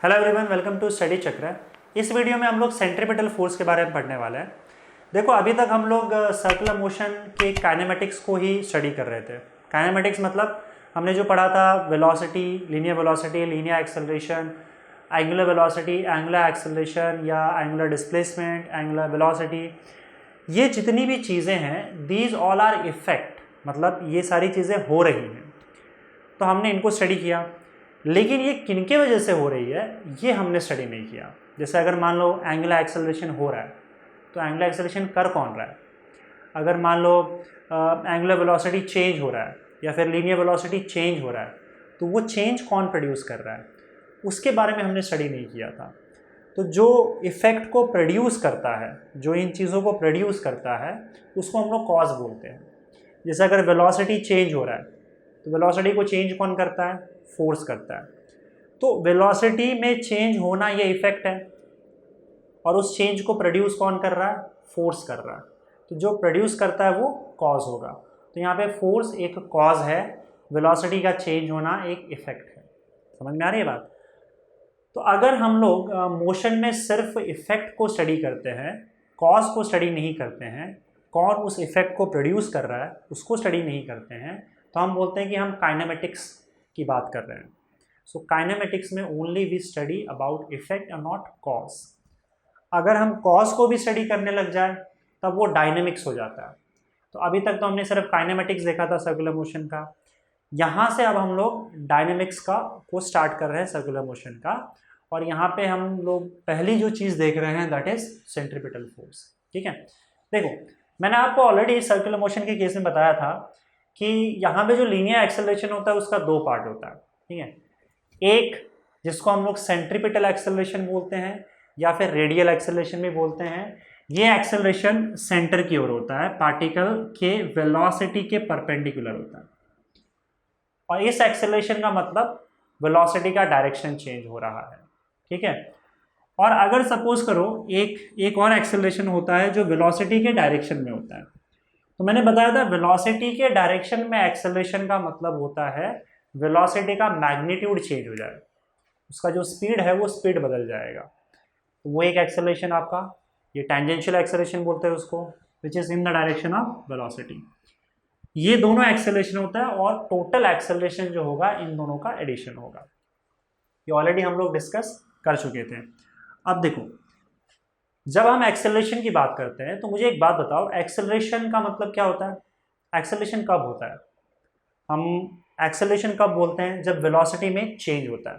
Hello everyone, welcome to study Chakra. इस video में हम लोग सेंट्रीपिटल फोर्स के बारे में पढ़ने वाले हैं। देखो, अभी तक हम लोग सर्कुलर मोशन के काइनेमेटिक्स को ही स्टडी कर रहे थे। काइनेमेटिक्स मतलब हमने जो पढ़ा था velocity, linear acceleration, angular velocity, angular acceleration या एंगुलर डिस्प्लेसमेंट, एंगुलर वेलोसिटी, ये जितनी भी चीज़ें हैं दीज ऑल आर इफेक्ट, मतलब ये सारी चीज़ें हो रही हैं, तो हमने इनको स्टडी किया। लेकिन ये किनके वजह से हो रही है ये हमने स्टडी नहीं किया। जैसे अगर मान लो एंगुलर एक्सेलरेशन हो रहा है तो एंगुलर एक्सेलरेशन कर कौन रहा है। अगर मान लो एंगुलर वेलोसिटी चेंज हो रहा है या फिर लीनियर वेलोसिटी चेंज हो रहा है तो वो चेंज कौन प्रोड्यूस कर रहा है, उसके बारे में हमने स्टडी नहीं किया था। तो जो इफ़ेक्ट को प्रोड्यूस करता है, जो इन चीज़ों को प्रोड्यूस करता है, उसको हम लोग कॉज बोलते हैं। जैसे अगर वेलोसिटी चेंज हो रहा है तो वेलोसिटी को चेंज कौन करता है, फोर्स करता है। तो वेलोसिटी में चेंज होना ये इफेक्ट है और उस चेंज को प्रोड्यूस कौन कर रहा है, फोर्स कर रहा है। तो जो प्रोड्यूस करता है वो कॉज होगा। तो यहाँ पे फोर्स एक कॉज है, वेलोसिटी का चेंज होना एक इफेक्ट है। समझ में आ रही है बात। तो अगर हम लोग मोशन में सिर्फ इफेक्ट को स्टडी करते हैं, कॉज को स्टडी नहीं करते हैं, कौन उस इफेक्ट को प्रोड्यूस कर रहा है उसको स्टडी नहीं करते हैं, तो हम बोलते हैं कि हम काइनेमेटिक्स की बात कर रहे हैं। सो काइनेमेटिक्स में only we study about effect and not cause. अगर हम कॉज को भी स्टडी करने लग जाए तब वो डायनेमिक्स हो जाता है। तो अभी तक तो हमने सिर्फ काइनेमेटिक्स देखा था सर्कुलर मोशन का। यहाँ से अब हम लोग डायनेमिक्स का को स्टार्ट कर रहे हैं, सर्कुलर मोशन का। और यहाँ पे हम लोग पहली जो चीज़ देख रहे हैं दैट इज सेंट्रीपिटल फोर्स। ठीक है, देखो मैंने आपको ऑलरेडी सर्कुलर मोशन के केस में बताया था कि यहाँ पे जो लीनियर एक्सेलरेशन होता है उसका दो पार्ट होता है। ठीक है, एक जिसको हम लोग सेंट्रीपिटल एक्सेलरेशन बोलते हैं या फिर रेडियल एक्सेलरेशन भी बोलते हैं। ये एक्सेलरेशन सेंटर की ओर होता है, पार्टिकल के वेलोसिटी के परपेंडिकुलर होता है। और इस एक्सेलरेशन का मतलब वेलोसिटी का डायरेक्शन चेंज हो रहा है। ठीक है, और अगर सपोज करो एक और एक्सेलरेशन होता है जो वेलोसिटी के डायरेक्शन में होता है। तो मैंने बताया था वेलोसिटी के डायरेक्शन में एक्सेलरेशन का मतलब होता है वेलोसिटी का मैग्नीट्यूड चेंज हो जाए, उसका जो स्पीड है वो स्पीड बदल जाएगा। तो वो एक एक्सेलरेशन आपका, ये टेंजेंशियल एक्सेलरेशन बोलते हैं उसको, which is in the direction of velocity. ये दोनों एक्सेलरेशन होता है और टोटल एक्सेलरेशन जो होगा इन दोनों का एडिशन होगा। ये ऑलरेडी हम लोग डिस्कस कर चुके थे। अब देखो, जब हम एक्सेलरेशन की बात करते हैं तो मुझे एक बात बताओ, एक्सेलरेशन का मतलब क्या होता है, एक्सेलरेशन कब होता है। हम एक्सेलरेशन कब बोलते हैं, जब वेलोसिटी में चेंज होता है।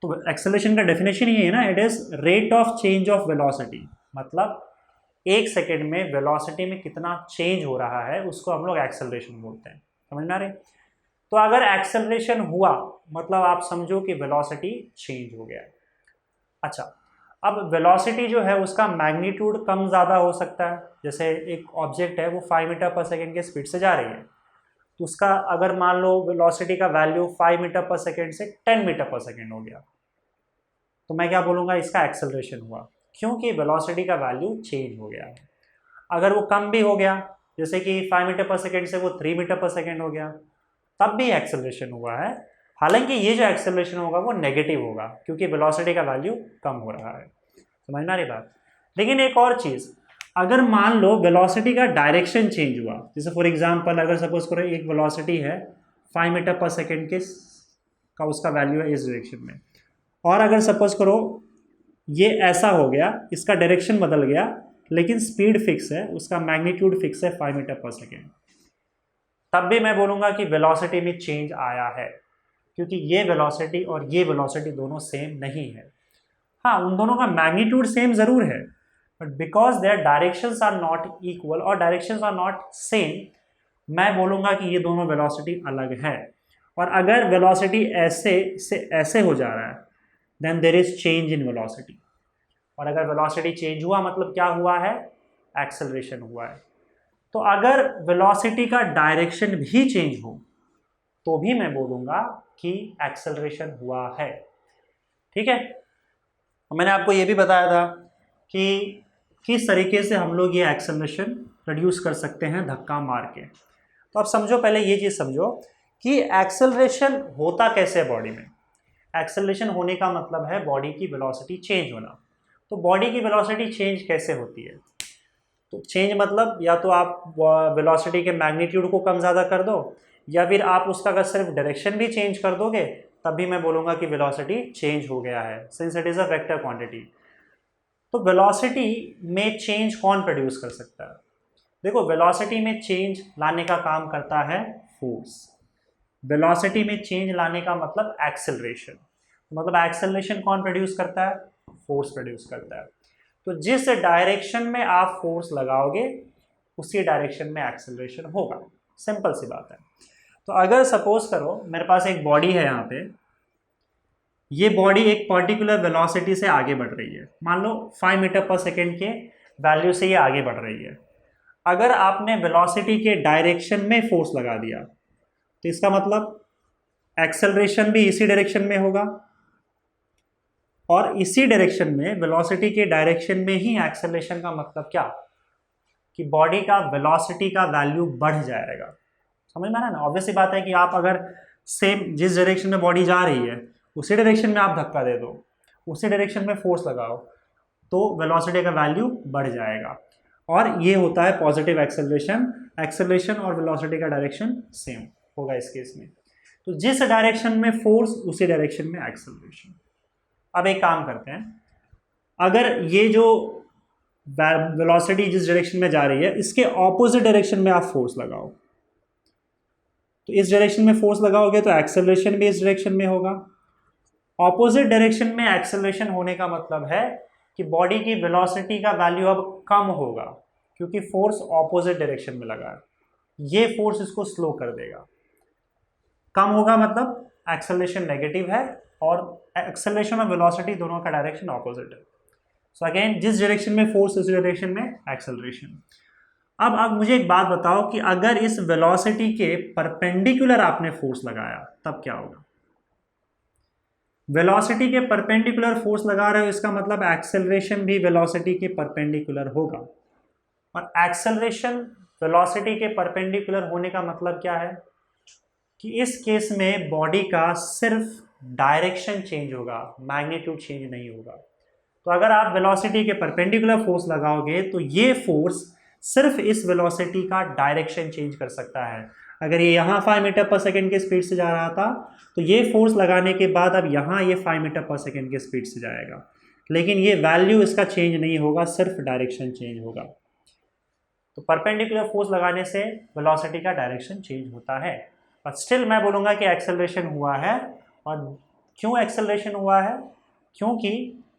तो एक्सेलरेशन का डेफिनेशन ये है ना, it is rate of change of velocity, मतलब एक सेकेंड में वेलोसिटी में कितना चेंज हो रहा है उसको हम लोग एक्सेलरेशन बोलते हैं। समझ में आ रहे। तो अगर एक्सेलरेशन हुआ मतलब आप समझो कि वेलोसिटी चेंज हो गया। अच्छा, अब वेलोसिटी जो है उसका मैग्नीट्यूड कम ज़्यादा हो सकता है। जैसे एक ऑब्जेक्ट है वो 5 मीटर पर सेकेंड के स्पीड से जा रही है, तो उसका अगर मान लो वेलोसिटी का वैल्यू 5 मीटर पर सेकेंड से 10 मीटर पर सेकेंड हो गया, तो मैं क्या बोलूँगा, इसका एक्सेलरेशन हुआ, क्योंकि वेलोसिटी का वैल्यू चेंज हो गया है। अगर वो कम भी हो गया, जैसे कि 5 मीटर पर सेकेंड से वो 3 मीटर पर सेकेंड हो गया, तब भी एक्सेलरेशन हुआ है। हालांकि ये जो एक्सेलरेशन होगा वो नेगेटिव होगा क्योंकि वेलोसिटी का वैल्यू कम हो रहा है। समझना रही बात। लेकिन एक और चीज़, अगर मान लो वेलोसिटी का डायरेक्शन चेंज हुआ, जैसे फॉर एग्जांपल अगर सपोज करो एक वेलोसिटी है 5 मीटर पर सेकेंड के का उसका वैल्यू है इस डायरेक्शन में, और अगर सपोज करो ये ऐसा हो गया, इसका डायरेक्शन बदल गया लेकिन स्पीड फिक्स है, उसका मैग्नीट्यूड फिक्स है 5 मीटर पर सेकेंड, तब भी मैं बोलूँगा कि वेलोसिटी में चेंज आया है, क्योंकि ये वेलोसिटी और ये वेलोसिटी दोनों सेम नहीं है। हाँ, उन दोनों का मैग्नीट्यूड सेम ज़रूर है, but because there directions are not equal और डायरेक्शंस आर नॉट सेम, मैं बोलूँगा कि ये दोनों वेलोसिटी अलग है। और अगर वेलोसिटी ऐसे से ऐसे हो जा रहा है then there is change in velocity, और अगर वेलोसिटी चेंज हुआ मतलब क्या हुआ है, एक्सेलरेशन हुआ है। तो अगर वेलोसिटी का डायरेक्शन भी चेंज हो तो भी मैं बोलूँगा कि एक्सेलरेशन हुआ है। ठीक है, मैंने आपको ये भी बताया था कि किस तरीके से हम लोग ये एक्सेलरेशन रिड्यूस कर सकते हैं धक्का मार के। तो अब समझो, पहले ये चीज़ समझो कि एक्सेलरेशन होता कैसे है बॉडी में। एक्सेलरेशन होने का मतलब है बॉडी की वेलोसिटी चेंज होना। तो बॉडी की वेलोसिटी चेंज कैसे होती है? तो चेंज मतलब या तो आप वेलोसिटी के मैग्नीट्यूड को कम ज़्यादा कर दो, या फिर आप उसका अगर सिर्फ डायरेक्शन भी चेंज कर दोगे तब भी मैं बोलूँगा कि वेलोसिटी चेंज हो गया है, since it is a vector quantity. तो वेलोसिटी में चेंज कौन प्रोड्यूस कर सकता है? देखो, वेलोसिटी में चेंज लाने का काम करता है फोर्स। वेलोसिटी में चेंज लाने का मतलब एक्सेलरेशन, मतलब एक्सेलरेशन कौन प्रोड्यूस करता है? फोर्स प्रोड्यूस करता है। तो जिस डायरेक्शन में आप फोर्स लगाओगे उसी डायरेक्शन में एक्सेलरेशन होगा, सिंपल सी बात है। तो अगर सपोज करो मेरे पास एक बॉडी है, यहाँ पे ये बॉडी एक पर्टिकुलर वेलोसिटी से आगे बढ़ रही है, मान लो 5 मीटर पर सेकेंड के वैल्यू से ये आगे बढ़ रही है। अगर आपने वेलोसिटी के डायरेक्शन में फोर्स लगा दिया तो इसका मतलब एक्सेलरेशन भी इसी डायरेक्शन में होगा, और इसी डायरेक्शन में वेलोसिटी के डायरेक्शन में ही एक्सेलरेशन का मतलब क्या कि बॉडी का वेलोसिटी का वैल्यू बढ़ जाएगा। समझ में आ रहा है ना? ऑब्वियसली बात है कि आप अगर सेम जिस डायरेक्शन में बॉडी जा रही है उसी डायरेक्शन में आप धक्का दे दो, उसी डायरेक्शन में फोर्स लगाओ, तो वेलोसिटी का वैल्यू बढ़ जाएगा। और ये होता है पॉजिटिव एक्सेलरेशन। एक्सेलरेशन और वेलोसिटी का डायरेक्शन सेम होगा इस केस में। तो जिस डायरेक्शन में फोर्स उसी डायरेक्शन में एक्सेलरेशन। अब एक काम करते हैं, अगर ये जो वेलोसिटी जिस डायरेक्शन में जा रही है इसके ऑपोजिट डायरेक्शन में आप फोर्स लगाओ, तो इस डायरेक्शन में फोर्स लगाओगे तो एक्सेलरेशन भी इस डायरेक्शन में होगा। ऑपोजिट डायरेक्शन में एक्सेलरेशन होने का मतलब है कि बॉडी की वेलोसिटी का वैल्यू अब कम होगा, क्योंकि फोर्स ऑपोजिट डायरेक्शन में लगा है। ये फोर्स इसको स्लो कर देगा। कम होगा मतलब एक्सेलरेशन नेगेटिव है, और एक्सेलरेशन और वेलोसिटी दोनों का डायरेक्शन ऑपोजिट है। सो अगेन, जिस डायरेक्शन में फोर्स उस डायरेक्शन में एक्सेलरेशन। अब मुझे एक बात बताओ कि अगर इस वेलोसिटी के परपेंडिकुलर आपने फोर्स लगाया तब क्या होगा? वेलोसिटी के परपेंडिकुलर फोर्स लगा रहे हो, इसका मतलब एक्सेलरेशन भी वेलोसिटी के परपेंडिकुलर होगा। और एक्सेलरेशन वेलोसिटी के परपेंडिकुलर होने का मतलब क्या है कि इस केस में बॉडी का सिर्फ डायरेक्शन चेंज होगा, मैग्नीट्यूड चेंज नहीं होगा। तो अगर आप वेलोसिटी के परपेंडिकुलर फोर्स लगाओगे तो ये फोर्स सिर्फ इस वेलोसिटी का डायरेक्शन चेंज कर सकता है। अगर ये यहाँ 5 मीटर पर सेकेंड के स्पीड से जा रहा था तो ये फोर्स लगाने के बाद अब यहाँ ये 5 मीटर पर सेकेंड के स्पीड से जाएगा, लेकिन ये वैल्यू इसका चेंज नहीं होगा, सिर्फ डायरेक्शन चेंज होगा। तो परपेंडिकुलर फोर्स लगाने से वेलोसिटी का डायरेक्शन चेंज होता है। पर स्टिल मैं बोलूँगा कि एक्सेलरेशन हुआ है। और क्यों एक्सेलरेशन हुआ है? क्योंकि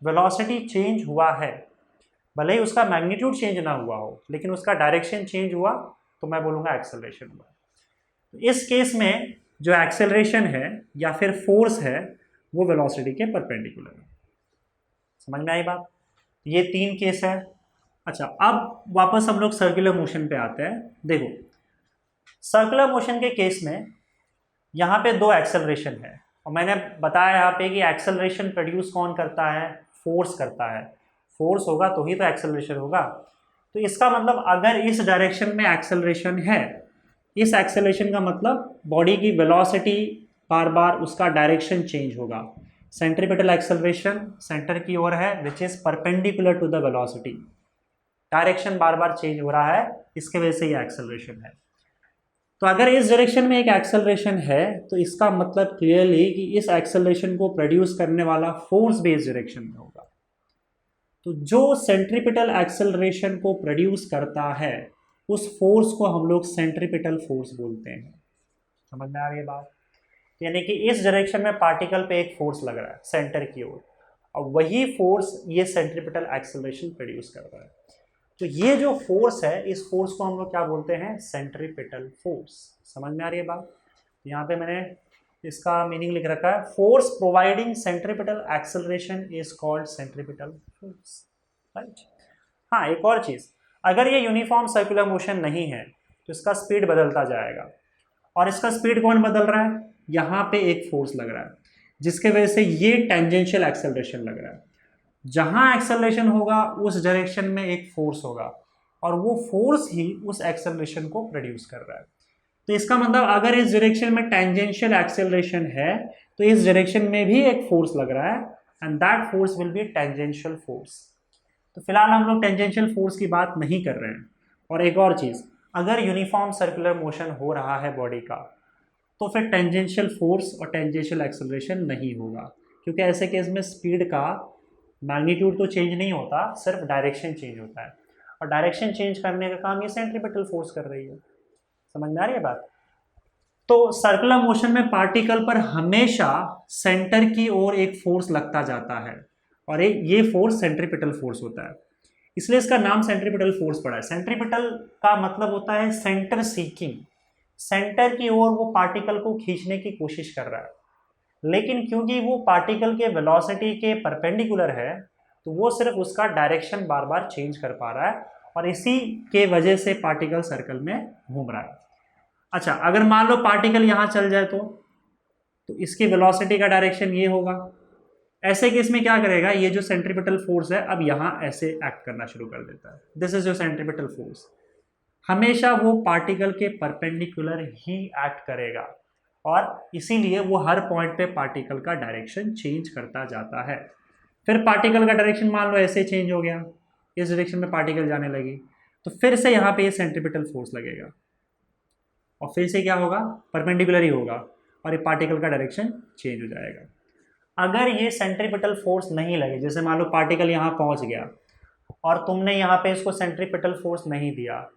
वेलोसिटी चेंज हुआ है, भले ही उसका मैग्नीट्यूड चेंज ना हुआ हो, लेकिन उसका डायरेक्शन चेंज हुआ, तो मैं बोलूँगा एक्सेलरेशन हुआ। तो इस केस में जो एक्सेलरेशन है या फिर फोर्स है वो वेलोसिटी के परपेंडिकुलर है। समझ में आई बात? ये 3 केस है। अच्छा, अब वापस हम लोग सर्कुलर मोशन पे आते हैं। देखो, सर्कुलर मोशन के केस में यहाँ पे 2 एक्सेलरेशन है, और मैंने बताया यहाँ पे कि एक्सेलरेशन प्रोड्यूस कौन करता है? फोर्स करता है। फोर्स होगा तो ही तो एक्सेलरेशन होगा। तो इसका मतलब अगर इस डायरेक्शन में एक्सेलरेशन है, इस एक्सेलरेशन का मतलब बॉडी की वेलोसिटी बार बार उसका डायरेक्शन चेंज होगा। सेंट्रीपिटल एक्सेलरेशन सेंटर की ओर है, which is perpendicular to the velocity. Direction बार बार चेंज हो रहा है, इसके वजह से ये एक्सेलरेशन है। तो अगर इस डायरेक्शन में एक एक्सेलरेशन है तो इसका मतलब क्लियरली कि इस एक्सेलरेशन को प्रोड्यूस करने वाला फोर्स भी इस डायरेक्शन में होगा। तो जो सेंट्रीपिटल एक्सेलरेशन को प्रोड्यूस करता है उस फोर्स को हम लोग सेंट्रीपिटल फोर्स बोलते हैं। समझ में आ रही है बात? यानी कि इस डायरेक्शन में पार्टिकल पे एक फोर्स लग रहा है सेंटर की ओर, और वही फोर्स ये सेंट्रीपिटल एक्सेलरेशन प्रोड्यूस कर रहा है। तो ये जो फोर्स है, इस फोर्स को हम लोग क्या बोलते हैं? Centripetal force. समझ में आ रही है बात? यहाँ पे मैंने इसका मीनिंग लिख रखा है, force providing centripetal acceleration is called centripetal force. Right? हाँ, एक और चीज़, अगर ये यूनिफॉर्म सर्कुलर मोशन नहीं है तो इसका स्पीड बदलता जाएगा। और इसका स्पीड कौन बदल रहा है? यहाँ पे एक फोर्स लग रहा है, जिसके वजह से ये टेंजेंशियल एक्सेलरेशन लग रहा है। जहाँ एक्सेलरेशन होगा उस डायरेक्शन में एक फोर्स होगा, और वो फोर्स ही उस एक्सेलरेशन को प्रोड्यूस कर रहा है। तो इसका मतलब अगर इस डायरेक्शन में टेंजेंशियल एक्सेलरेशन है तो इस डायरेक्शन में भी एक फोर्स लग रहा है and that force will B tangential force. तो फिलहाल हम लोग टेंजेंशियल फोर्स की बात नहीं कर रहे हैं। और एक और चीज़, अगर यूनिफॉर्म सर्कुलर मोशन हो रहा है बॉडी का तो फिर टेंजेंशियल फोर्स और टेंजेंशियल एक्सेलरेशन नहीं होगा, क्योंकि ऐसे केस में स्पीड का मैग्नीट्यूड तो चेंज नहीं होता, सिर्फ डायरेक्शन चेंज होता है। और डायरेक्शन चेंज करने का काम ये सेंट्रीपिटल फोर्स कर रही है। समझ में आ रही है बात? तो सर्कुलर मोशन में पार्टिकल पर हमेशा सेंटर की ओर एक फोर्स लगता जाता है और ये फोर्स सेंट्रीपिटल फोर्स होता है, इसलिए इसका नाम सेंट्रीपिटल फोर्स पड़ा है। सेंट्रीपिटल का मतलब होता है सेंटर सीकिंग, सेंटर की ओर वो पार्टिकल को खींचने की कोशिश कर रहा है, लेकिन क्योंकि वो पार्टिकल के वेलोसिटी के परपेंडिकुलर है तो वो सिर्फ उसका डायरेक्शन बार बार चेंज कर पा रहा है और इसी के वजह से पार्टिकल सर्कल में घूम रहा है। अच्छा, अगर मान लो पार्टिकल यहाँ चल जाए तो इसकी वेलोसिटी का डायरेक्शन ये होगा। ऐसे केस में क्या करेगा, ये जो सेंट्रीपिटल फोर्स है अब यहाँ ऐसे एक्ट करना शुरू कर देता है। This is your centripetal force. हमेशा वो पार्टिकल के परपेंडिकुलर ही एक्ट करेगा और इसीलिए वो हर पॉइंट पे पार्टिकल का डायरेक्शन चेंज करता जाता है। फिर पार्टिकल का डायरेक्शन मान लो ऐसे चेंज हो गया, इस डायरेक्शन में पार्टिकल जाने लगी, तो फिर से यहाँ पे ये सेंट्रीपिटल फोर्स लगेगा और फिर से क्या होगा, परपेंडिकुलर ही होगा और ये पार्टिकल का डायरेक्शन चेंज हो जाएगा। अगर ये सेंट्रीपिटल फोर्स नहीं लगे, जैसे मान लो पार्टिकल यहाँ पहुँच गया और तुमने यहाँ पे इसको सेंट्रीपिटल फोर्स नहीं दिया,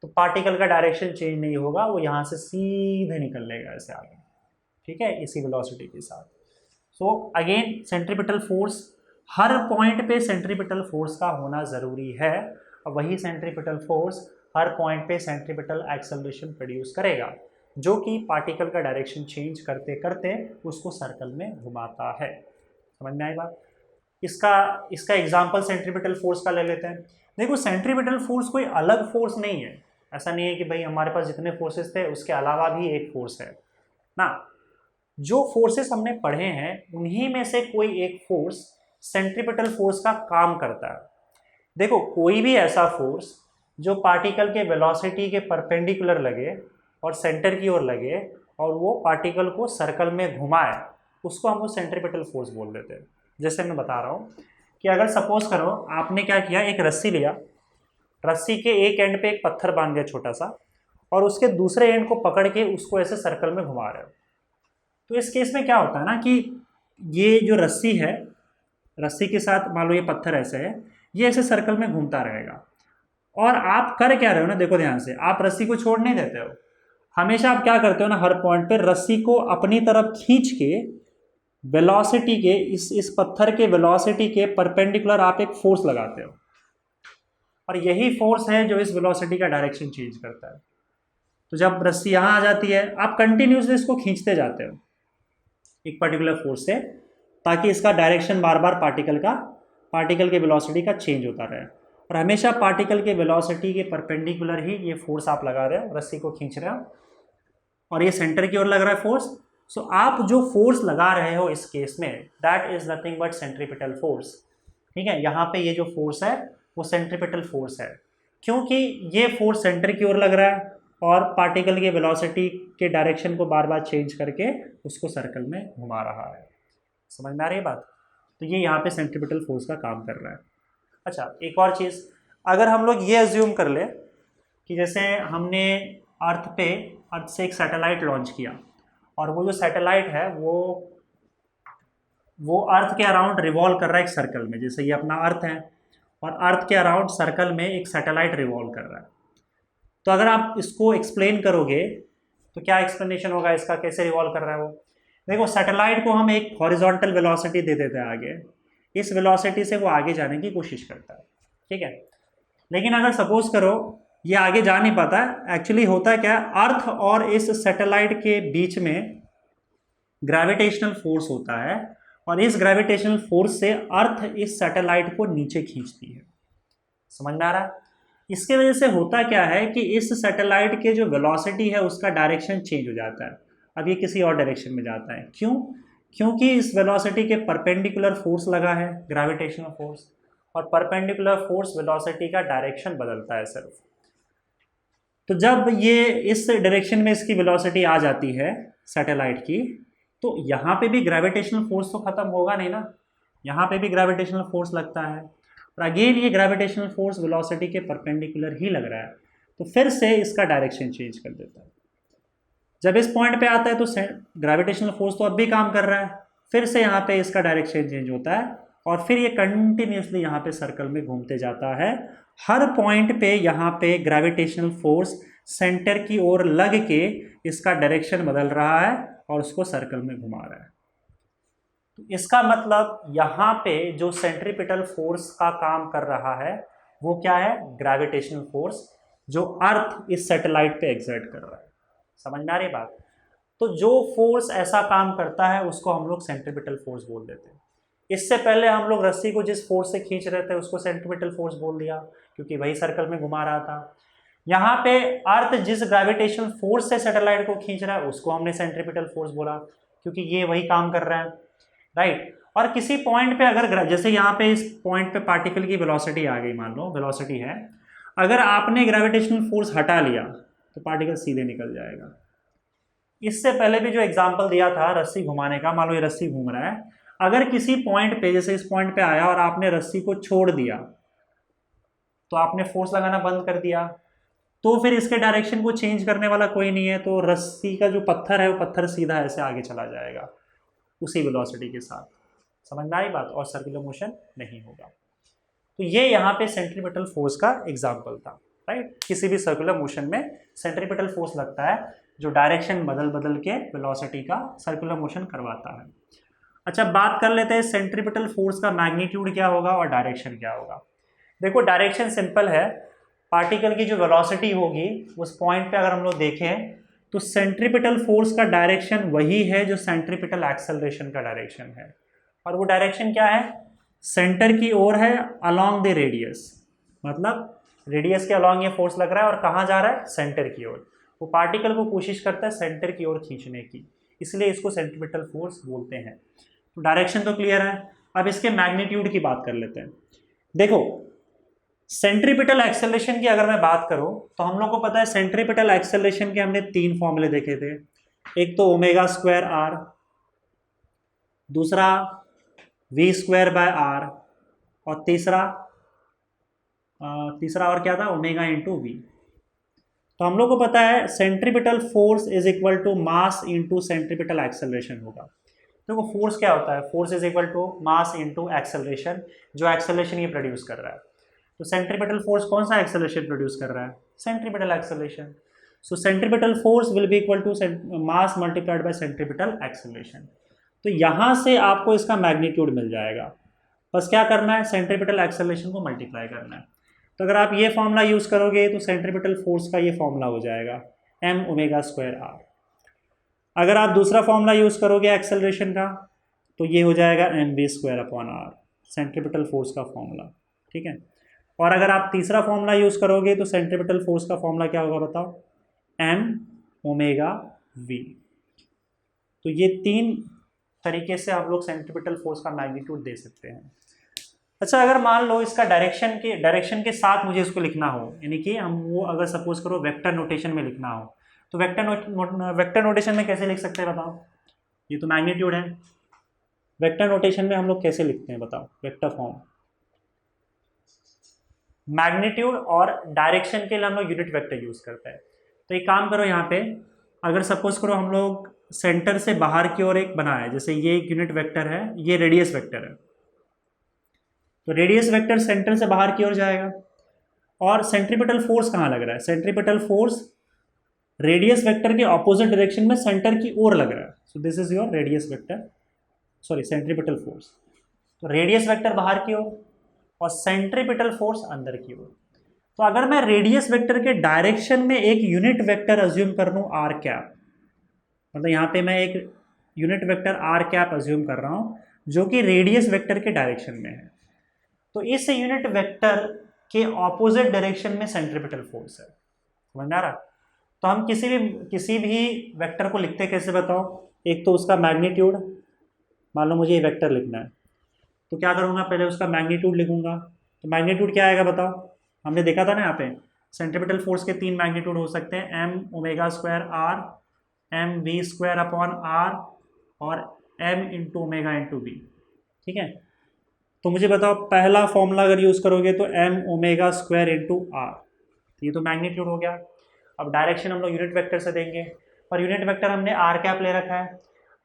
तो पार्टिकल का डायरेक्शन चेंज नहीं होगा, वो यहाँ से सीधे निकल लेगा ऐसे आगे, ठीक है, इसी वेलोसिटी के साथ। सो अगेन सेंट्रीपिटल फोर्स, हर पॉइंट पे सेंट्रीपिटल फोर्स का होना ज़रूरी है और वही सेंट्रीपिटल फोर्स हर पॉइंट पे सेंट्रीपिटल एक्सेलरेशन प्रोड्यूस करेगा, जो कि पार्टिकल का डायरेक्शन चेंज करते करते उसको सर्कल में घुमाता है। समझ में आई बात? इसका एग्जाम्पल सेंट्रीपिटल फोर्स का ले लेते हैं। देखो, सेंट्रीपिटल फोर्स कोई अलग फोर्स नहीं है, ऐसा नहीं है कि भाई हमारे पास जितने फोर्सेस थे उसके अलावा भी एक फोर्स है ना। जो फोर्सेस हमने पढ़े हैं उन्हीं में से कोई एक फोर्स सेंट्रीपिटल फोर्स का काम करता है। देखो, कोई भी ऐसा फोर्स जो पार्टिकल के वेलोसिटी के परपेंडिकुलर लगे और सेंटर की ओर लगे और वो पार्टिकल को सर्कल में घुमाए, उसको हम लोग सेंट्रीपिटल फोर्स बोल देते हैं। जैसे मैं बता रहा हूँ कि अगर सपोज करो आपने क्या किया, एक रस्सी लिया, रस्सी के एक एंड पे एक पत्थर बांध दिया छोटा सा और उसके दूसरे एंड को पकड़ के उसको ऐसे सर्कल में घुमा रहे हो, तो इस केस में क्या होता है ना कि ये जो रस्सी है, रस्सी के साथ मान लो ये पत्थर ऐसे है, ये ऐसे सर्कल में घूमता रहेगा और आप कर क्या रहे हो ना, देखो ध्यान से, आप रस्सी को छोड़ नहीं देते हो। हमेशा आप क्या करते हो ना, हर पॉइंट पे रस्सी को अपनी तरफ खींच के वेलोसिटी के इस पत्थर के वेलोसिटी के परपेंडिकुलर आप एक फोर्स लगाते हो और यही फोर्स है जो इस वेलोसिटी का डायरेक्शन चेंज करता है। तो जब रस्सी यहाँ आ जाती है, आप कंटिन्यूसली इसको खींचते जाते हो एक पर्टिकुलर फोर्स से, ताकि इसका डायरेक्शन बार बार पार्टिकल के वेलोसिटी का चेंज होता रहे और हमेशा पार्टिकल के वेलोसिटी के परपेंडिकुलर ही ये फोर्स आप लगा रहे हो, रस्सी को खींच रहे हो और ये सेंटर की ओर लग रहा है फोर्स। सो आप जो फोर्स लगा रहे हो इस केस में, that is nothing but centripetal force. ठीक है, यहाँ पे ये जो फोर्स है वो सेंट्रीपिटल फोर्स है, क्योंकि ये फोर्स सेंटर की ओर लग रहा है और पार्टिकल के वेलोसिटी के डायरेक्शन को बार बार चेंज करके उसको सर्कल में घुमा रहा है। समझ में आ रही है बात? तो ये यहाँ पे सेंट्रीपिटल फोर्स का काम कर रहा है। अच्छा, एक और चीज़, अगर हम लोग ये अज्यूम कर ले कि जैसे हमने अर्थ से एक सैटेलाइट लॉन्च किया और वो जो सैटेलाइट है वो अर्थ के अराउंड रिवॉल्व कर रहा है एक सर्कल में, जैसे ये अपना अर्थ है और अर्थ के अराउंड सर्कल में एक सैटेलाइट रिवॉल्व कर रहा है। तो अगर आप इसको एक्सप्लेन करोगे तो क्या एक्सप्लेनेशन होगा इसका, कैसे रिवॉल्व कर रहा है वो? देखो, सैटेलाइट को हम एक हॉरिजॉन्टल वेलोसिटी दे देते हैं आगे, इस वेलोसिटी से वो आगे जाने की कोशिश करता है, ठीक है। लेकिन अगर सपोज करो ये आगे जा नहीं पाता, एक्चुअली होता क्या है, अर्थ और इस सैटेलाइट के बीच में ग्रेविटेशनल फोर्स होता है और इस ग्रेविटेशनल फोर्स से अर्थ इस सैटेलाइट को नीचे खींचती है। समझ में आ रहा है? इसके वजह से होता क्या है कि इस सैटेलाइट के जो वेलोसिटी है उसका डायरेक्शन चेंज हो जाता है, अब ये किसी और डायरेक्शन में जाता है। क्यों? क्योंकि इस वेलोसिटी के परपेंडिकुलर फोर्स लगा है, ग्रेविटेशनल फोर्स, और परपेंडिकुलर फोर्स वेलोसिटी का डायरेक्शन बदलता है सिर्फ। तो जब ये इस डायरेक्शन में इसकी वेलोसिटी आ जाती है सैटेलाइट की, तो यहाँ पे भी ग्रेविटेशनल फोर्स तो खत्म होगा नहीं ना, यहाँ पे भी ग्रेविटेशनल फोर्स लगता है, और अगेन ये ग्रेविटेशनल फोर्स वेलोसिटी के परपेंडिकुलर ही लग रहा है, तो फिर से इसका डायरेक्शन चेंज कर देता है। जब इस पॉइंट पे आता है तो ग्रेविटेशनल फोर्स तो अब भी काम कर रहा है, फिर से यहाँ पे इसका डायरेक्शन चेंज होता है, और फिर ये कंटिन्यूसली यहाँ पे सर्कल में घूमते जाता है। हर पॉइंट पे यहाँ पे ग्रेविटेशनल फोर्स सेंटर की ओर लग के इसका डायरेक्शन बदल रहा है और उसको सर्कल में घुमा रहा है। तो इसका मतलब यहाँ पे जो सेंट्रीपिटल फोर्स का काम कर रहा है वो क्या है? ग्रेविटेशनल फोर्स, जो अर्थ इस सैटेलाइट पे एक्सर्ट कर रहा है। समझ में आ रही बात? तो जो फोर्स ऐसा काम करता है उसको हम लोग सेंट्रीपिटल फोर्स बोल देते हैं। इससे पहले हम लोग रस्सी को जिस फोर्स से खींच रहे थे उसको सेंट्रीपिटल फोर्स बोल दिया, क्योंकि वही सर्कल में घुमा रहा था। यहाँ पे अर्थ जिस ग्रेविटेशनल फोर्स से सैटेलाइट को खींच रहा है उसको हमने सेंट्रीपिटल फोर्स बोला, क्योंकि ये वही काम कर रहा है, राइट। और किसी पॉइंट पे अगर जैसे यहाँ पे इस पॉइंट पे पार्टिकल की वेलोसिटी आ गई, मान लो वेलोसिटी है, अगर आपने ग्रेविटेशनल फोर्स हटा लिया तो पार्टिकल सीधे निकल जाएगा। इससे पहले भी जो एग्जाम्पल दिया था रस्सी घुमाने का, मान लो ये रस्सी घूम रहा है, अगर किसी पॉइंट पे जैसे इस पॉइंट पे आया और आपने रस्सी को छोड़ दिया तो आपने फोर्स लगाना बंद कर दिया, तो फिर इसके डायरेक्शन को चेंज करने वाला कोई नहीं है, तो रस्सी का जो पत्थर है वो पत्थर सीधा ऐसे आगे चला जाएगा उसी वेलोसिटी के साथ। समझ में आई बात? और सर्कुलर मोशन नहीं होगा। तो ये यहाँ पे सेंट्रीपिटल फोर्स का एग्जाम्पल था, राइट। किसी भी सर्कुलर मोशन में सेंट्रीपिटल फोर्स लगता है जो डायरेक्शन बदल बदल के वेलोसिटी का सर्कुलर मोशन करवाता है। अच्छा, बात कर लेते हैं सेंट्रीपिटल फोर्स का मैग्नीट्यूड क्या होगा और डायरेक्शन क्या होगा। देखो डायरेक्शन सिंपल है, पार्टिकल की जो वेलोसिटी होगी उस पॉइंट पे अगर हम लोग देखें तो सेंट्रीपिटल फोर्स का डायरेक्शन वही है जो सेंट्रीपिटल एक्सेलरेशन का डायरेक्शन है, और वो डायरेक्शन क्या है? सेंटर की ओर है, अलोंग द रेडियस, मतलब रेडियस के अलोंग ये फोर्स लग रहा है और कहाँ जा रहा है? सेंटर की ओर। वो पार्टिकल को कोशिश करता है सेंटर की ओर खींचने की, इसलिए इसको सेंट्रीपिटल फोर्स बोलते हैं। तो डायरेक्शन तो क्लियर है। अब इसके मैग्नीट्यूड की बात कर लेते हैं। देखो सेंट्रीपिटल एक्सेलरेशन की अगर मैं बात करूं तो हम लोग को पता है सेंट्रीपिटल एक्सेलरेशन के हमने 3 फॉर्मूले देखे थे। एक तो ओमेगा स्क्वायर आर, दूसरा वी स्क्वायर बाय आर, और तीसरा और क्या था? Omega into V. तो हम लोग को पता है centripetal force is equal to mass into centripetal acceleration होगा। देखो फोर्स क्या होता है? Force is equal to mass into acceleration, जो एक्सेलरेशन ये प्रोड्यूस कर रहा है। तो सेंट्रीपिटल फोर्स कौन सा एक्सेलरेशन प्रोड्यूस कर रहा है? Centripetal acceleration. So centripetal force will be equal to mass multiplied by centripetal acceleration. तो यहाँ से आपको इसका मैग्नीट्यूड मिल जाएगा, बस क्या करना है? सेंट्रीपिटल एक्सेलरेशन को मल्टीप्लाई करना है। तो अगर आप ये फॉर्मूला यूज़ करोगे तो सेंट्रीपिटल फोर्स का ये फॉर्मूला हो जाएगा एम ओमेगा स्क्वायर आर। अगर आप दूसरा फॉर्मूला यूज़ करोगे एक्सेलरेशन का तो ये हो जाएगा M V square upon R, centripetal force का फॉर्मूला, ठीक है। और अगर आप तीसरा फॉर्मूला यूज़ करोगे तो सेंट्रीपिटल फोर्स का फॉर्मूला क्या होगा बताओ? M omega V. तो ये 3 तरीके से आप लोग सेंट्रीपिटल फोर्स का मैग्नीट्यूड दे सकते हैं। अच्छा, अगर मान लो इसका डायरेक्शन के साथ मुझे इसको लिखना हो, यानी कि हम वो अगर सपोज करो वेक्टर नोटेशन में लिखना हो, तो वेक्टर नोटेशन में कैसे लिख सकते हैं बताओ? ये तो मैग्नीट्यूड है, वेक्टर नोटेशन में हम लोग कैसे लिखते हैं बताओ? Vector form. मैग्नीट्यूड और डायरेक्शन के लिए हम लोग यूनिट वेक्टर यूज करते हैं। तो एक काम करो, यहाँ पे अगर सपोज करो हम लोग सेंटर से बाहर की ओर एक बनाए, जैसे ये एक यूनिट वेक्टर है, ये रेडियस वेक्टर है, तो रेडियस वेक्टर सेंटर से बाहर की ओर जाएगा। और सेंट्रीपिटल फोर्स कहाँ लग रहा है? सेंट्रीपिटल फोर्स रेडियस वेक्टर के ऑपोजिट डायरेक्शन में सेंटर की ओर लग रहा है। So this is your radius vector, sorry centripetal force. तो रेडियस वेक्टर बाहर की ओर और सेंट्रीपिटल फोर्स अंदर की ओर। तो अगर मैं रेडियस वेक्टर के डायरेक्शन में एक यूनिट वेक्टर अज्यूम कर लूँ आर कैप, मतलब यहाँ पे मैं एक unit vector R cap assume कर रहा हूँ जो कि रेडियस वेक्टर के डायरेक्शन में है, तो इस यूनिट वेक्टर के ऑपोजिट डायरेक्शन में सेंट्रीपिटल फोर्स है। समझ में आ रहा? तो हम किसी भी वेक्टर को लिखते कैसे बताओ? एक तो उसका मैग्नीट्यूड, मान लो मुझे ये वेक्टर लिखना है, तो क्या करूँगा? पहले उसका मैग्नीट्यूड लिखूंगा। तो मैग्नीट्यूड क्या आएगा बताओ? हमने देखा था ना यहाँ पे सेंट्रीपिटल फोर्स के 3 मैग्नीट्यूड हो सकते हैं, M omega square R, M V square upon R और M into omega into V. ठीक है, तो मुझे बताओ पहला फॉर्मूला अगर यूज़ करोगे तो M omega square into R, ये तो मैग्नीट्यूड हो गया। अब डायरेक्शन हम लोग यूनिट वेक्टर से देंगे, और यूनिट वेक्टर हमने आर कैप ले रखा है।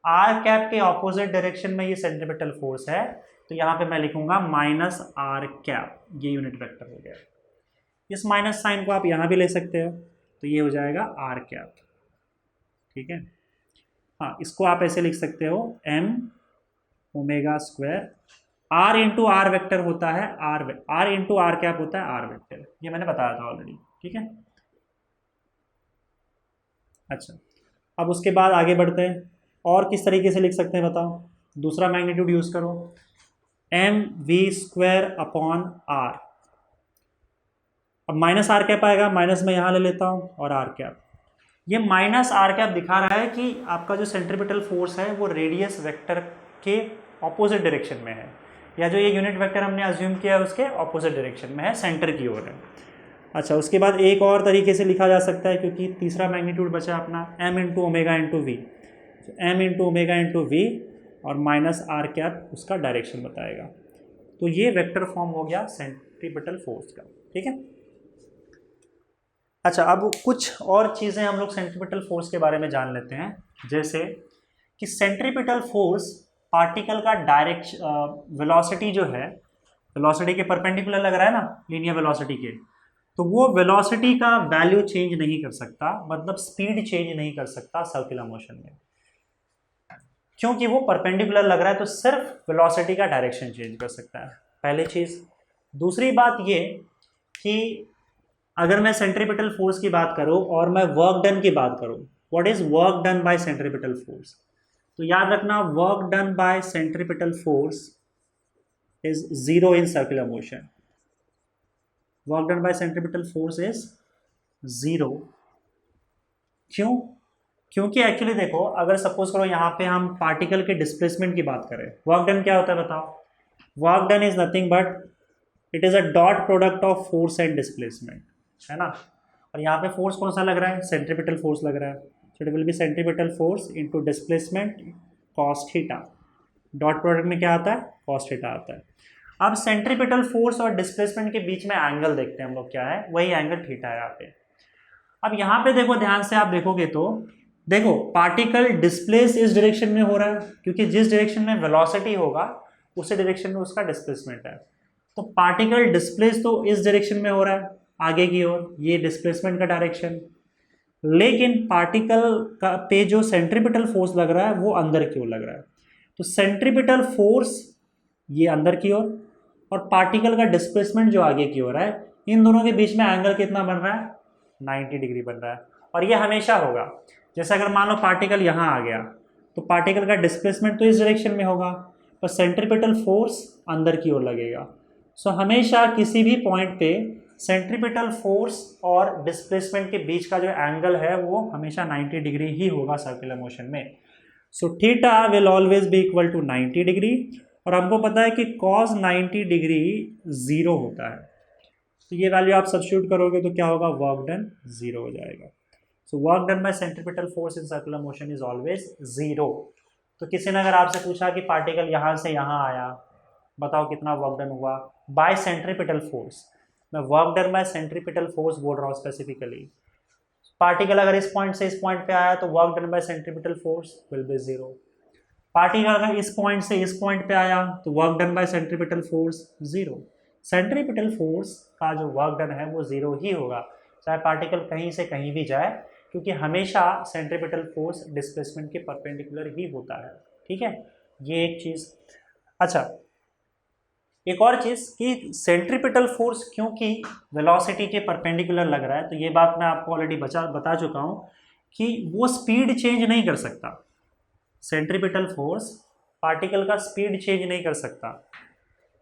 आर कैप के ऑपोजिट डायरेक्शन में ये सेंट्रीपिटल फोर्स है, तो यहाँ पे मैं लिखूंगा माइनस आर कैप, ये यूनिट वेक्टर हो गया। इस माइनस साइन को आप यहाँ भी ले सकते हो, तो ये हो जाएगा आर कैप। ठीक है, हाँ इसको आप ऐसे लिख सकते हो M omega square, R into R vector होता है आर इंटू आर कैप होता है आर वेक्टर, ये मैंने बताया था ऑलरेडी। ठीक है, अच्छा अब उसके बाद आगे बढ़ते हैं, और किस तरीके से लिख सकते हैं बताओ। दूसरा मैग्नीट्यूड यूज करो, M V square upon R. अब माइनस आर कैप आएगा, माइनस में यहाँ ले लेता हूँ और आर कैप। ये माइनस आर कैप दिखा रहा है कि आपका जो सेंट्रीपिटल फोर्स है वो रेडियस वेक्टर के ऑपोजिट डायरेक्शन में है, या जो ये यूनिट वेक्टर हमने अज्यूम किया है उसके ऑपोजिट डायरेक्शन में है, सेंटर की ओर है। अच्छा, उसके बाद एक और तरीके से लिखा जा सकता है, क्योंकि तीसरा मैग्नीट्यूड बचा अपना M into omega into V, M into omega into V और माइनस आर कैप उसका डायरेक्शन बताएगा। तो ये वेक्टर फॉर्म हो गया सेंट्रीपिटल फोर्स का। ठीक है, अच्छा अब कुछ और चीज़ें हम लोग सेंट्रीपिटल फोर्स के बारे में जान लेते हैं, जैसे कि सेंट्रीपिटल फोर्स पार्टिकल का डायरेक्ट वेलोसिटी जो है, वेलोसिटी के परपेंडिकुलर लग रहा है ना, लीनियर वेलोसिटी के, तो वो वेलोसिटी का वैल्यू चेंज नहीं कर सकता, मतलब स्पीड चेंज नहीं कर सकता सर्कुलर मोशन में, क्योंकि वो परपेंडिकुलर लग रहा है, तो सिर्फ वेलोसिटी का डायरेक्शन चेंज कर सकता है, पहली चीज़। दूसरी बात ये कि अगर मैं सेंट्रीपिटल फोर्स की बात करूं और मैं वर्क डन की बात करूं, what is work done by centripetal force, तो याद रखना work done by centripetal force is zero in circular motion. Work done by centripetal force is zero. क्यों? क्योंकि एक्चुअली देखो, अगर सपोज करो यहाँ पे हम पार्टिकल के डिस्प्लेसमेंट की बात करें, वर्क डन क्या होता है बताओ। Work done is nothing but it is a dot product of force and displacement, है ना। और यहाँ पे फोर्स कौन सा लग रहा है, सेंट्रीपिटल फोर्स लग रहा है, so it will be centripetal force into displacement cos theta. Dot product में क्या आता है, कॉस थीटा आता है। अब सेंट्रीपिटल फोर्स और डिस्प्लेसमेंट के बीच में एंगल देखते हैं हम लोग, क्या है, वही एंगल थीटा है यहाँ पे। अब यहाँ पे देखो, ध्यान से आप देखोगे तो देखो पार्टिकल डिस्प्लेस इस डायरेक्शन में हो रहा है, क्योंकि जिस डायरेक्शन में वेलोसिटी होगा उसी डायरेक्शन में उसका डिस्प्लेसमेंट है। तो पार्टिकल डिस्प्लेस तो इस डायरेक्शन में हो रहा है आगे की ओर, ये डिस्प्लेसमेंट का डायरेक्शन, लेकिन पार्टिकल का पे जो सेंट्रीपिटल फोर्स लग रहा है वो अंदर की ओर लग रहा है। तो सेंट्रीपिटल फोर्स ये अंदर की ओर और पार्टिकल का डिस्प्लेसमेंट जो आगे की ओर है, इन दोनों के बीच में एंगल कितना बन रहा है, 90 डिग्री बन रहा है। और ये हमेशा होगा। जैसे अगर मान लो पार्टिकल यहाँ आ गया, तो पार्टिकल का डिस्प्लेसमेंट तो इस डायरेक्शन में होगा, पर सेंट्रीपिटल फोर्स अंदर की ओर लगेगा। सो हमेशा किसी भी पॉइंट पे सेंट्रीपिटल फोर्स और डिस्प्लेसमेंट के बीच का जो एंगल है वो हमेशा 90 डिग्री ही होगा सर्कुलर मोशन में। So theta will always be equal to 90 degree, और हमको पता है कि कॉस 90 डिग्री जीरो होता है। तो ये वैल्यू आप सब्स्टिट्यूट करोगे तो क्या होगा, वर्क डन जीरो हो जाएगा। So work done by centripetal force in circular motion is always zero. तो किसी ने अगर आपसे पूछा कि पार्टिकल यहाँ से यहाँ आया, बताओ कितना वर्क डन हुआ बाय सेंट्रीपिटल फोर्स, मैं work done by centripetal force बोल रहा हूँ स्पेसिफिकली। पार्टिकल अगर इस पॉइंट से इस पॉइंट पे आया तो work done by centripetal force will B zero. Particle अगर इस पॉइंट से इस पॉइंट पे आया तो work done by centripetal force zero. Centripetal force का जो वर्क डन है वो जीरो ही होगा, चाहे पार्टिकल कहीं से कहीं भी जाए, क्योंकि हमेशा सेंट्रीपिटल फोर्स डिस्प्लेसमेंट के परपेंडिकुलर ही होता है। ठीक है, ये एक चीज़। अच्छा, एक और चीज़ कि सेंट्रीपिटल फोर्स क्योंकि वेलोसिटी के परपेंडिकुलर लग रहा है, तो ये बात मैं आपको ऑलरेडी बता चुका हूँ कि वो स्पीड चेंज नहीं कर सकता। सेंट्रीपिटल फोर्स पार्टिकल का स्पीड चेंज नहीं कर सकता,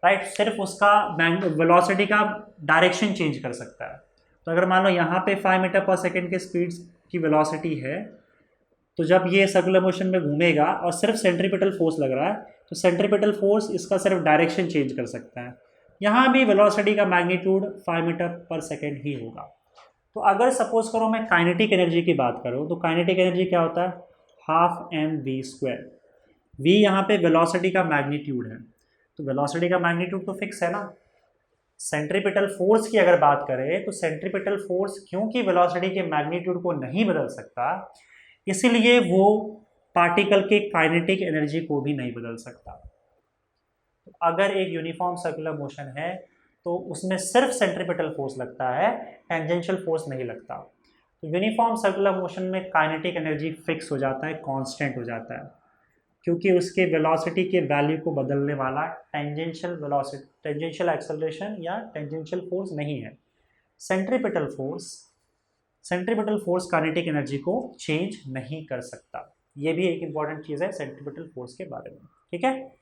राइट, सिर्फ उसका वेलोसिटी का डायरेक्शन चेंज कर सकता है। तो अगर मान लो यहाँ पे 5 मीटर पर सेकेंड के स्पीड की वेलोसिटी है, तो जब ये सर्कुलर मोशन में घूमेगा और सिर्फ सेंट्रीपिटल फोर्स लग रहा है, तो सेंट्रीपिटल फोर्स इसका सिर्फ डायरेक्शन चेंज कर सकता है। यहाँ भी वेलोसिटी का मैग्नीट्यूड 5 मीटर पर सेकेंड ही होगा। तो अगर सपोज करो मैं काइनेटिक एनर्जी की बात करूँ तो काइनेटिक एनर्जी क्या होता है, half M V square. V यहाँ पे वेलोसिटी का मैग्नीट्यूड है, तो वेलोसिटी का मैग्नीट्यूड तो फिक्स है ना। सेंट्रीपिटल फोर्स की अगर बात करें तो सेंट्रीपिटल फोर्स क्योंकि वेलोसिटी के मैग्नीट्यूड को नहीं बदल सकता, इसीलिए वो पार्टिकल के काइनेटिक एनर्जी को भी नहीं बदल सकता। तो अगर एक यूनिफॉर्म सर्कुलर मोशन है तो उसमें सिर्फ सेंट्रीपिटल फोर्स लगता है, टेंजेंशियल फोर्स नहीं लगता। तो यूनिफॉर्म सर्कुलर मोशन में काइनेटिक एनर्जी फिक्स हो जाता है, कांस्टेंट हो जाता है, क्योंकि उसके वेलोसिटी के वैल्यू को बदलने वाला टेंजेंशियल वेलोसिटी, टेंजेंशियल एक्सेलरेशन या टेंजेंशियल फोर्स नहीं है। Centripetal force, centripetal force kinetic energy को चेंज नहीं कर सकता। ये भी एक इंपॉर्टेंट चीज़ है सेंट्रीपिटल फोर्स के बारे में, ठीक है।